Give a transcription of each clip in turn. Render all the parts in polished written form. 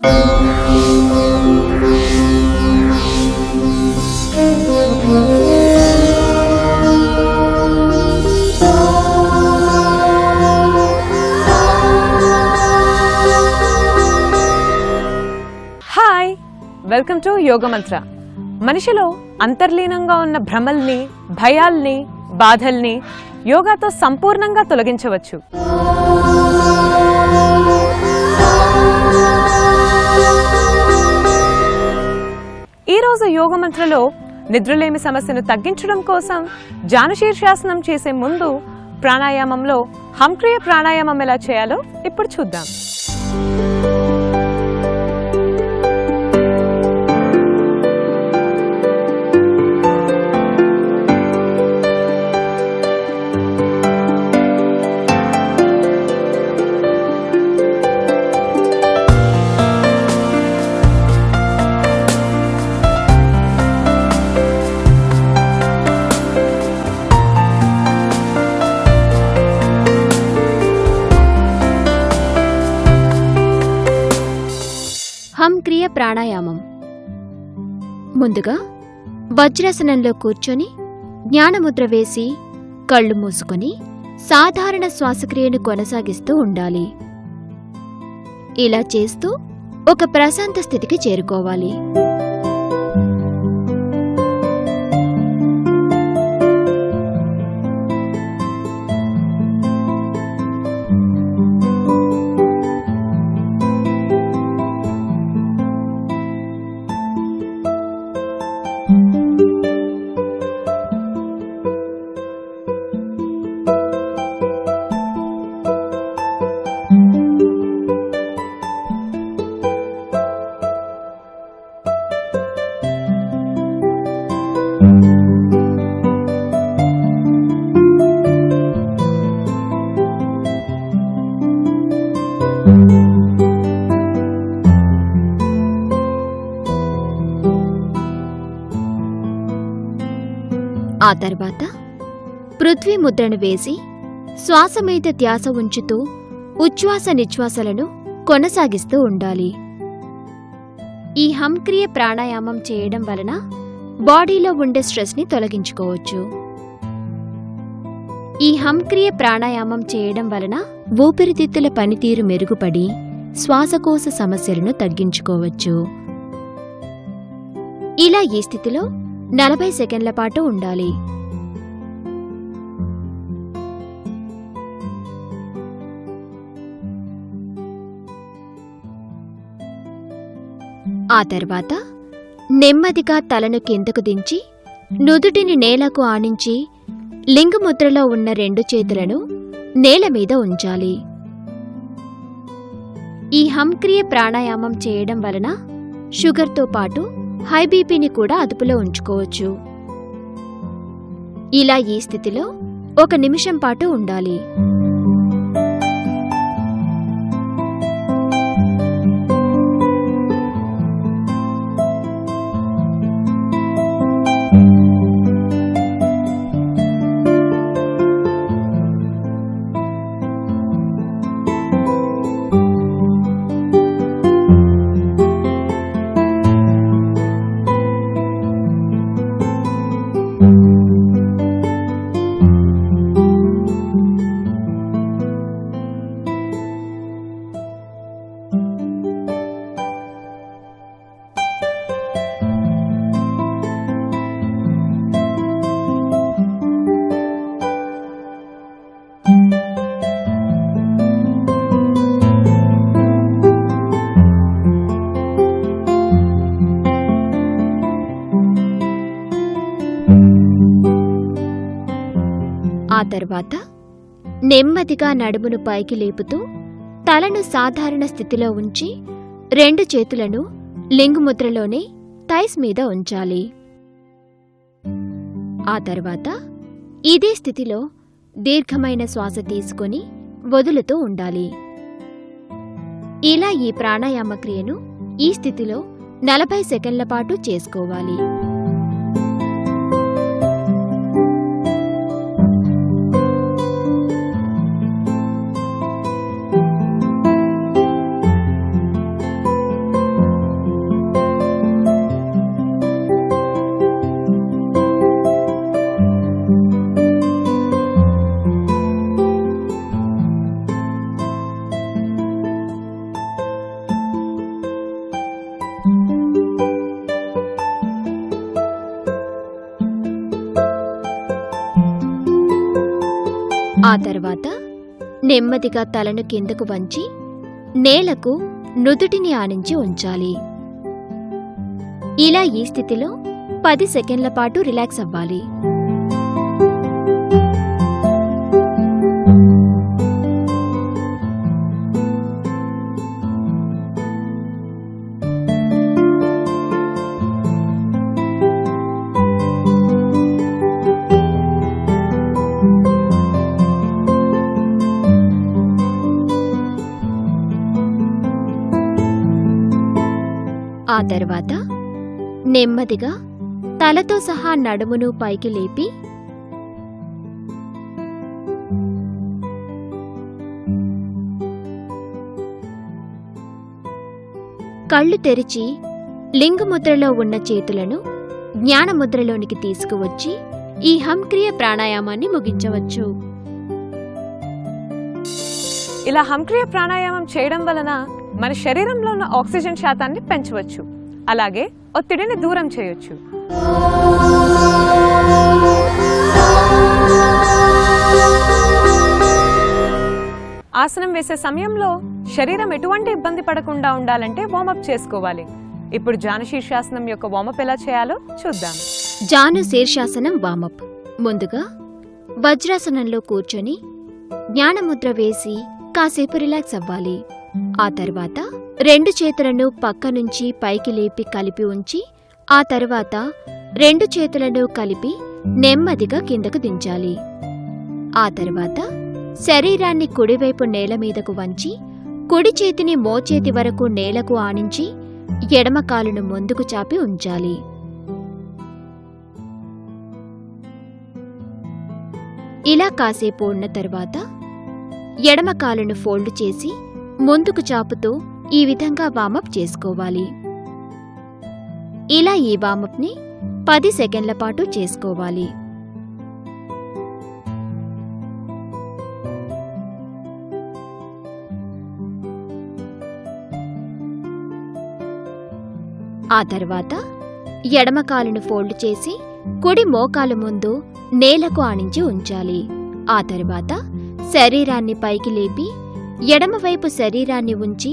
Hi, welcome to యోగ మంత్ర. మనిషిలో అంతర్లీనంగా ఉన్న భ్రమల్ని, భయాల్ని, బాధల్ని యోగాతో సంపూర్ణంగా తొలగించవచ్చు. ఈరోజు యోగ మంత్రలో నిద్రలేమి సమస్యను తగ్గించడం కోసం జానుశీర్షాసనం చేసే ముందు ప్రాణాయామంలో హంక్రియ ప్రాణాయామం ఎలా చేయాలో ఇప్పుడు చూద్దాం. హంక్రియ ప్రాణాయామం. ముందుగా వజ్రాసనంలో కూర్చొని జ్ఞానముద్ర వేసి కళ్ళు మూసుకొని సాధారణ శ్వాసక్రియను కొనసాగిస్తూ ఉండాలి. ఇలా చేస్తూ ఒక ప్రశాంత స్థితికి చేరుకోవాలి. ఆ తర్వాత పృథ్వీ ముద్రను వేసి శ్వాస మీద ధ్యాస ఉంచుతూ ఉచ్ఛ్వాస నిశ్వాసలను కొనసాగిస్తూ ఉండాలి. ఈ హంక్రియ ప్రాణాయామం చేయడం వలన బాడీలో ఉండే స్ట్రెస్ని తొలగించుకోవచ్చు. ఈ హంక్రియ ప్రాణాయామం చేయడం వలన ఊపిరితిత్తుల పనితీరు మెరుగుపడి శ్వాసకోశ సమస్యలను తగ్గించుకోవచ్చు. ఇలా ఈ స్థితిలో 40 సెకండ్ల పాటు ఉండాలి. ఆ తర్వాత నెమ్మదిగా తలను కిందకు దించి నుదుటిని నేలకు ఆనించి లింగముద్రలో ఉన్న 2 చేతులను నేల మీద ఉంచాలి. ఈ హంక్రియ ప్రాణాయామం చేయడం వలన షుగర్తో పాటు హై బీపీని కూడా అదుపులో ఉంచుకోవచ్చు. ఇలా ఈ స్థితిలో 1 నిమిషం పాటు ఉండాలి. ఆ తర్వాత నెమ్మదిగా నడుమును పైకి లేపుతూ తలను సాధారణ స్థితిలో ఉంచి 2 చేతులను లింగముద్రలోనే థైస్ మీద ఉంచాలి. ఆ తర్వాత ఇదే స్థితిలో దీర్ఘమైన శ్వాస తీసుకొని వదులుతూ ఉండాలి. ఇలా ఈ ప్రాణాయామ క్రియను ఈ స్థితిలో 40 సెకండ్ల పాటు చేసుకోవాలి. ఆ తర్వాత నెమ్మదిగా తలను కిందకు వంచి నేలకు నుదుటిని ఆనించి ఉంచాలి. ఇలా ఈ స్థితిలో 10 సెకండ్ల పాటు రిలాక్స్ అవ్వాలి. ఆ తర్వాత నెమ్మదిగా తలతో సహా నడుమును పైకి లేపి కళ్ళు తెరిచి లింగముద్రలో ఉన్న చేతులను జ్ఞానముద్రలోనికి తీసుకువచ్చి ఈ హంక్రియ ప్రాణాయామాన్ని ముగించవచ్చు. ఇలా హంక్రియ ప్రాణాయామం చేయడం వలన మన శరీరంలో ఉన్న ఆక్సిజన్ శాతాన్ని పెంచవచ్చు, అలాగే ఒత్తిడిని దూరం చేయొచ్చు. ఆసనం వేసే సమయంలో శరీరం ఎటువంటి ఇబ్బంది పడకుండా ఉండాలంటే వార్మప్ చేసుకోవాలి. ఇప్పుడు జాను శీర్షాసనం యొక్క వార్మప్ ఎలా చేయాలో చూద్దాం. జాను శీర్షాసనం వార్మప్. ముందుగా వజ్రాసనంలో కూర్చొని జ్ఞానముద్ర వేసి కాసేపు రిలాక్స్ అవ్వాలి. ఆ తర్వాత 2 చేతులను పక్క నుంచి పైకి లేపి కలిపి ఉంచి ఆ తర్వాత 2 చేతులను కలిపి నెమ్మదిగా కిందకు దించాలి. ఆ తర్వాత శరీరాన్ని కుడివైపు నేల మీదకు వంచి కుడి చేతిని మోచేతి వరకు నేలకు ఆనించి ఎడమ కాలును ముందుకు చాపి ఉంచాలి. ఇలా కాసేపు ఉన్న తర్వాత ఎడమ కాలును ఫోల్డ్ చేసి ముందుకు చాపుతూ ఈ విధంగా వార్మప్ చేసుకోవాలి. ఇలా ఈ వార్మప్ని 10 సెకండ్ల పాటు చేసుకోవాలి. ఆ తర్వాత ఎడమ కాలును ఫోల్డ్ చేసి కుడి మోకాలు ముందు నేలకు ఆనించి ఉంచాలి. ఆ తర్వాత శరీరాన్ని పైకి లేపి ఎడమవైపు శరీరాన్ని ఉంచి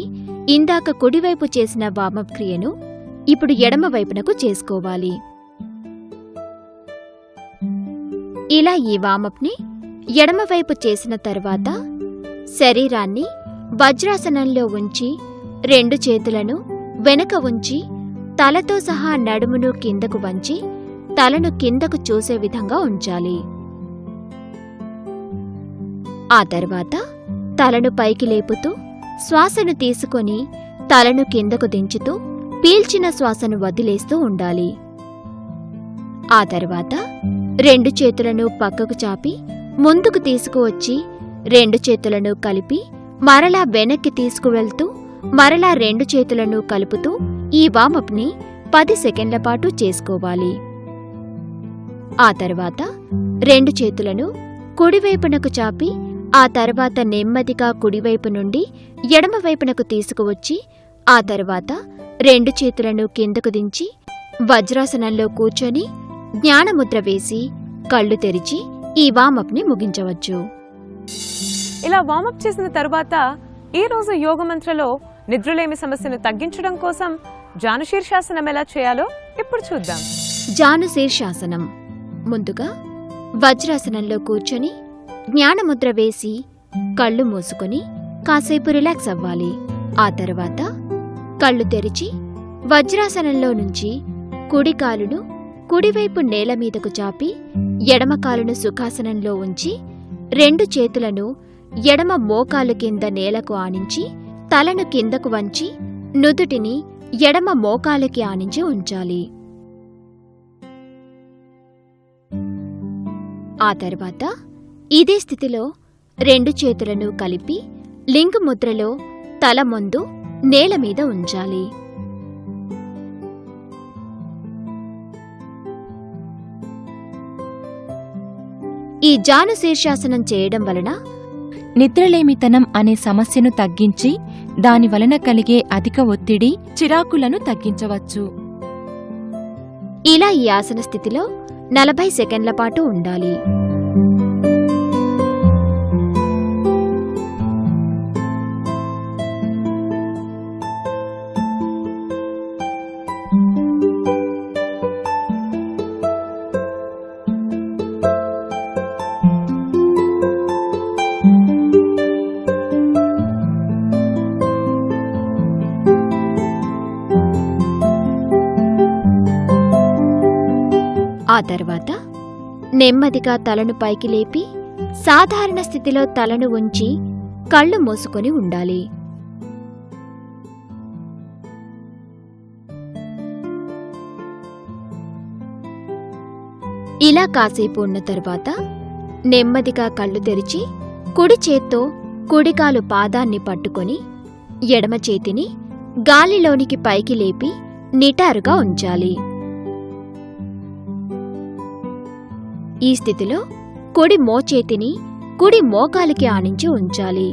ఇందాక కుడివైపు చేసిన వార్మప్ క్రియను ఇప్పుడు ఎడమవైపునకు చేసుకోవాలి. ఇలా ఈ వార్మప్ని ఎడమవైపు చేసిన తర్వాత శరీరాన్ని వజ్రాసనంలో ఉంచి 2 చేతులను వెనక ఉంచి తలతో సహా నడుమును కిందకు వంచి తలను కిందకు చూసే విధంగా ఉంచాలి. ఆ తర్వాత తలను పైకి లేపుతూ శ్వాసను తీసుకొని తలను కిందకు దించుతూ పీల్చిన శ్వాసను వదిలేస్తూ ఉండాలి. ఆ తర్వాత 2 చేతులను పక్కకు చాపి ముందుకు తీసుకువచ్చి 2 చేతులను కలిపి మరలా వెనక్కి తీసుకువెళ్తూ మరలా 2 చేతులను కలుపుతూ ఈ వార్మప్ని 10 సెకండ్ల పాటు చేసుకోవాలి. ఆ తర్వాత 2 చేతులను కుడివైపునకు చాపి ఆ తర్వాత నెమ్మదిగా కుడివైపు నుండి ఎడమవైపునకు తీసుకువచ్చి ఆ తర్వాత 2 చేతులను కిందకు దించి వజ్రాసనంలో కూర్చొని జ్ఞానముద్ర వేసి కళ్ళు తెరిచి ఈ వార్మప్ని ముగించవచ్చు. ఇలా వార్మప్ చేసిన తరువాత ఈ రోజు యోగ మంత్రలో నిద్రలేమి సమస్యను తగ్గించడం కోసం జాను శీర్షాసనం ఎలా చేయాలో ఇప్పుడు చూద్దాం. జాను శీర్షాసనం. ముందుగా వజ్రాసనంలో కూర్చొని జ్ఞానముద్ర వేసి కళ్ళు మూసుకొని కాసేపు రిలాక్స్ అవ్వాలి. ఆ తర్వాత కళ్ళు తెరిచి వజ్రాసనంలో నుంచి కుడి కాలును కుడివైపు నేల మీదకు చాపి ఎడమ కాలును సుఖాసనంలో ఉంచి 2 చేతులను ఎడమ మోకాలు కింద నేలకు ఆనించి తలను కిందకు వంచి నుదుటిని ఎడమ మోకాలుకి ఆనించి ఉంచాలి. ఆ తర్వాత ఇదే స్థితిలో 2 చేతులను కలిపి లింగముద్రలో తల ముందు నేల మీద ఉంచాలి. ఈ జాను శీర్షాసనం చేయడం వలన నిద్రలేమితనం అనే సమస్యను తగ్గించి దాని వలన కలిగే అధిక ఒత్తిడి, చిరాకులను తగ్గించవచ్చు. ఇలా ఈ ఆసన స్థితిలో 40 సెకండ్ల పాటు ఉండాలి. ఆ తర్వాత నెమ్మదిగా తలను పైకి లేపి సాధారణ స్థితిలో తలను ఉంచి కళ్ళు మూసుకొని ఉండాలి. ఇలా కాసేపు ఉన్న తర్వాత నెమ్మదిగా కళ్ళు తెరిచి కుడి చేత్తో కుడికాలు పాదాన్ని పట్టుకొని ఎడమ చేతిని గాలిలోనికి పైకి లేపి నిటారుగా ఉంచాలి. ఈ స్థితిలో కుడి మోచేతిని కుడి మోకాలికి ఆనించి ఉంచాలి.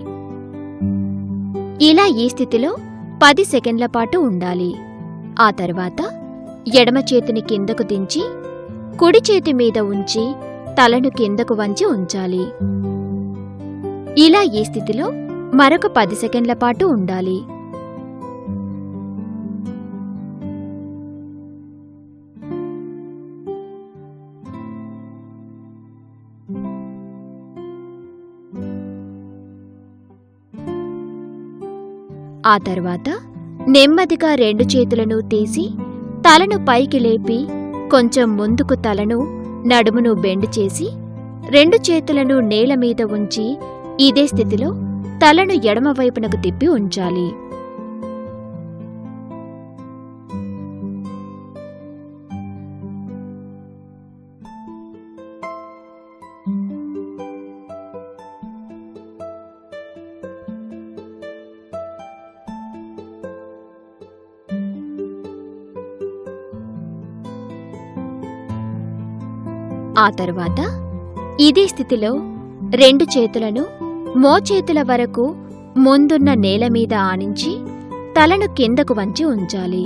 ఇలా ఈ స్థితిలో 10 సెకండ్ల పాటు ఉండాలి. ఆ తర్వాత ఎడమ చేతిని కిందకు దించి కుడి చేతి మీద ఉంచి తలను కిందకు వంచి ఉంచాలి. ఇలా ఈ స్థితిలో మరొక 10 సెకండ్ల పాటు ఉండాలి. ఆ తర్వాత నెమ్మదిగా 2 చేతులను తీసి తలను పైకి లేపి కొంచెం ముందుకు తలను నడుమును బెండ్ చేసి 2 చేతులను నేల మీద ఉంచి ఇదే స్థితిలో తలను ఎడమవైపునకు తిప్పి ఉంచాలి. ఆ తర్వాత ఇదే స్థితిలో 2 చేతులను మోచేతుల వరకు ముందున్న నేల మీద ఆనించి తలను కిందకు వంచి ఉంచాలి.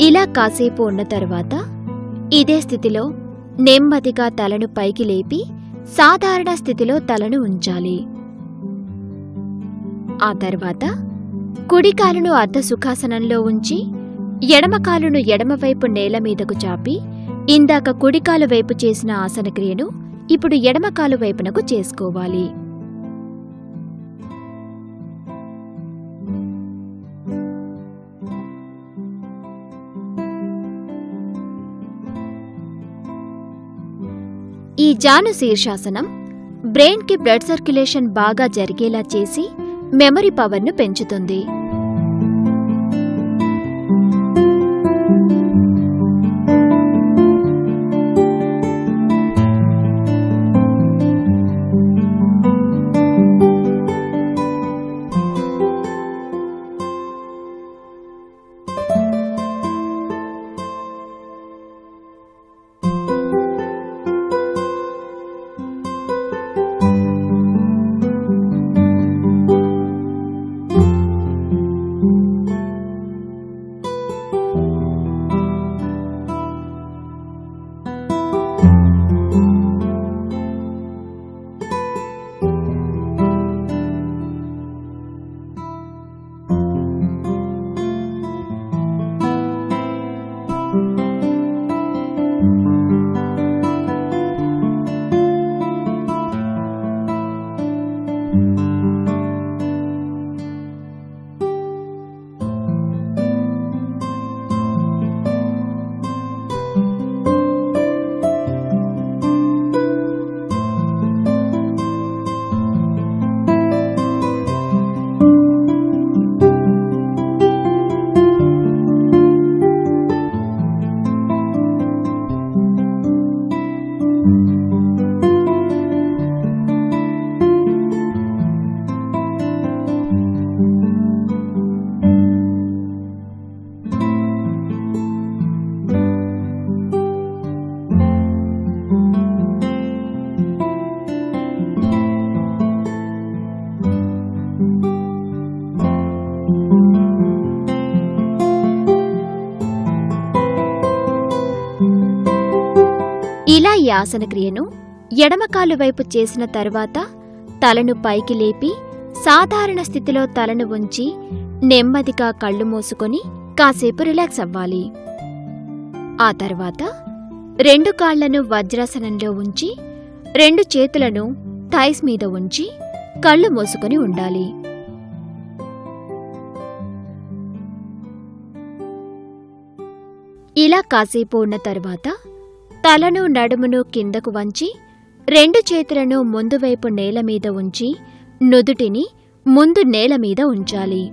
ఇలా కాసేపు ఉన్న తర్వాత ఇదే స్థితిలో నెమ్మదిగా తలను పైకి లేపి సాధారణ స్థితిలో తలను ఉంచాలి. ఆ తర్వాత కుడికాలును అర్ధ సుఖాసనంలో ఉంచి ఎడమకాలును ఎడమవైపు నేల మీదకు చాపి ఇందాక కుడికాలు వైపు చేసిన ఆసనక్రియను ఇప్పుడు ఎడమకాలు వైపునకు చేసుకోవాలి. ఈ జాను శీర్షాసనం బ్రెయిన్కి బ్లడ్ సర్క్యులేషన్ బాగా జరిగేలా చేసి మెమరీ పవర్ను పెంచుతుంది. ఇలా ఈ ఆసన క్రియను ఎడమకాలు వైపు చేసిన తరువాత తలను పైకి లేపి సాధారణ స్థితిలో తలను ఉంచి నెమ్మదిగా కళ్ళు మూసుకొని కాసేపు రిలాక్స్ అవ్వాలి. ఆ తర్వాత 2 కాళ్లను వజ్రాసనంలో ఉంచి 2 చేతులను థైస్ మీద ఉంచి కళ్ళు మూసుకొని ఉండాలి. ఇలా కాసేపు ఉన్న తరువాత తలను నడుమును కిందకు వంచి 2 చేతులను ముందు వైపు నేల మీద ఉంచి నుదుటిని ముందు నేల మీద ఉంచాలి.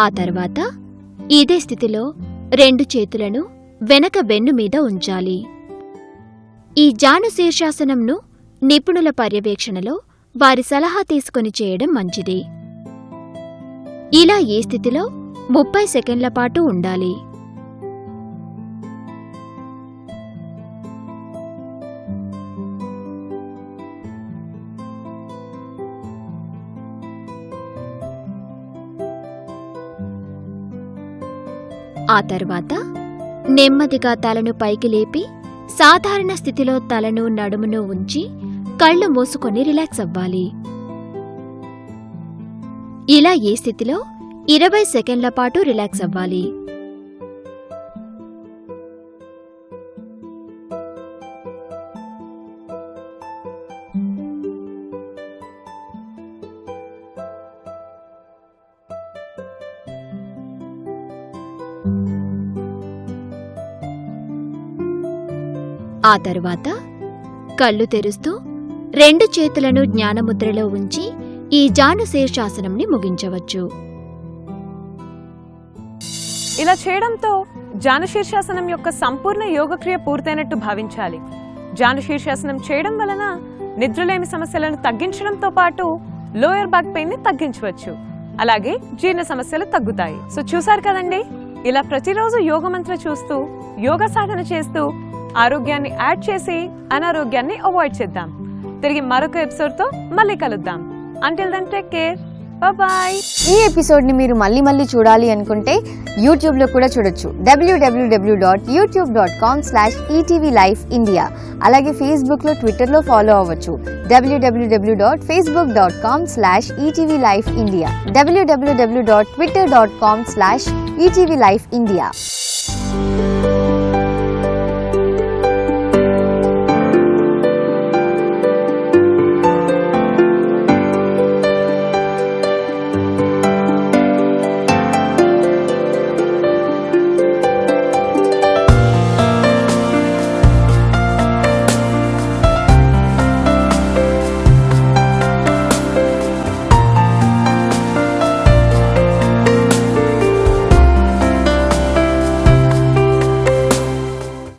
ఆ తర్వాత ఇదే స్థితిలో 2 చేతులను వెనక వెన్ను మీద ఉంచాలి. ఈ జాను శీర్షాసనంను నిపుణుల పర్యవేక్షణలో వారి సలహా తీసుకుని చేయడం మంచిది. ఇలా ఈ స్థితిలో 30 సెకండ్ల పాటు ఉండాలి. ఆ తర్వాత నెమ్మదిగా తలను పైకి లేపి సాధారణ స్థితిలో తలను నడుమును ఉంచి కళ్ళు మూసుకొని రిలాక్స్ అవ్వాలి. ఇలా ఈ స్థితిలో 20 సెకండ్ల పాటు రిలాక్స్ అవ్వాలి. ఆ తరువాత కళ్ళు తెరుస్తూ 2 చేతులను జ్ఞానముద్రలో ఉంచి ఈ జాను శీర్షాసనంని ముగించవచ్చు. ఇలా చేయడంతో జాను శీర్షాసనం యొక్క సంపూర్ణ యోగక్రియ పూర్తయినట్టు భావించాలి. జాను శీర్షాసనం చేయడం వలన నిద్రలేమి సమస్యలను తగ్గించడంతో పాటు లోయర్ బ్యాక్ పెయిన్ ని తగ్గించవచ్చు. అలాగే జీర్ణ సమస్యలు తగ్గుతాయి. సో చూసారు కదండి, ఇలా ప్రతిరోజు యోగ మంత్ర చూస్తూ యోగా సాధన చేస్తూ ఆరోగ్యాన్ని యాడ్ చేసి అనారోగ్యాన్ని అవాయిడ్ చేద్దాం. తిరిగి మరొక ఎపిసోడ్ తో మళ్ళీ కలుద్దాం. Until then take care, bye. ఈ ఎపిసోడ్ ని మీరు మళ్ళీ చూడాలి అనుకుంటే యూట్యూబ్ లో కూడా చూడొచ్చు. www.youtube.com/etvlifeindia. అలాగే ఫేస్బుక్ లో, ట్విట్టర్ లో ఫాలో అవ్వచ్చు. www.facebook.com/etvlifeindia. www.twitter.com/etvlifeindia.